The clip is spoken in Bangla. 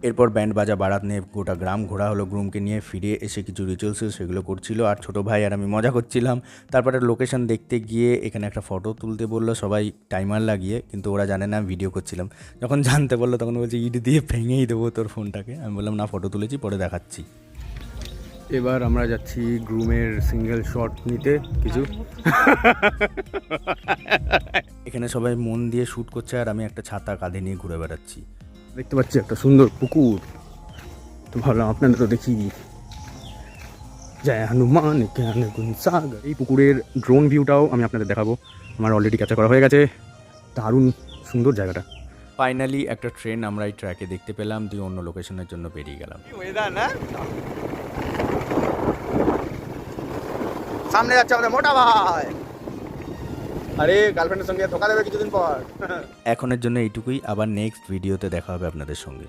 এরপর ব্যান্ড বাজা বারাত নিয়ে গোটা গ্রাম ঘোরা হলো, গ্রুমকে নিয়ে ফিরে এসে কিছু রিচুয়ালস সেগুলো করছিল, আর ছোটো ভাই আর আমি মজা করছিলাম। তারপরে লোকেশন দেখতে গিয়ে এখানে একটা ফটো তুলতে বললো সবাই টাইমার লাগিয়ে, কিন্তু ওরা জানে না ভিডিও করছিলাম। যখন জানতে বললো তখন বলছে ইট দিয়ে ভেঙেই দেবো তোর ফোনটাকে। আমি বললাম না, ফটো তুলেছি, পরে দেখাচ্ছি। এবার আমরা যাচ্ছি গ্রুমের সিঙ্গেল শট নিতে কিছু। এখানে সবাই মন দিয়ে শ্যুট করছে, আর আমি একটা ছাতা কাঁধে নিয়ে ঘুরে বেড়াচ্ছি। দেখতে পাচ্ছি একটা সুন্দর পুকুর, তো ভাবলাম আপনাদের তো দেখি। জয় হনুমান জ্ঞান গুণ সাগর। এই পুকুরের ড্রোন ভিউটাও আমি আপনাদের দেখাবো, আমার অলরেডি ক্যাপচার করা হয়ে গেছে। দারুণ সুন্দর জায়গাটা। ফাইনালি একটা ট্রেন আমরা এই ট্র্যাকে দেখতে পেলাম, দিয়ে অন্য লোকেশনের জন্য বেরিয়ে গেলাম। সামনে যাচ্ছে আমাদের মোটা ভাই। আরে গার্লফ্রেন্ডের সঙ্গে ধোকা দেবে কিছুদিন পর। এখনের জন্য এইটুকুই, আবার নেক্সট ভিডিওতে দেখা হবে আপনাদের সঙ্গে।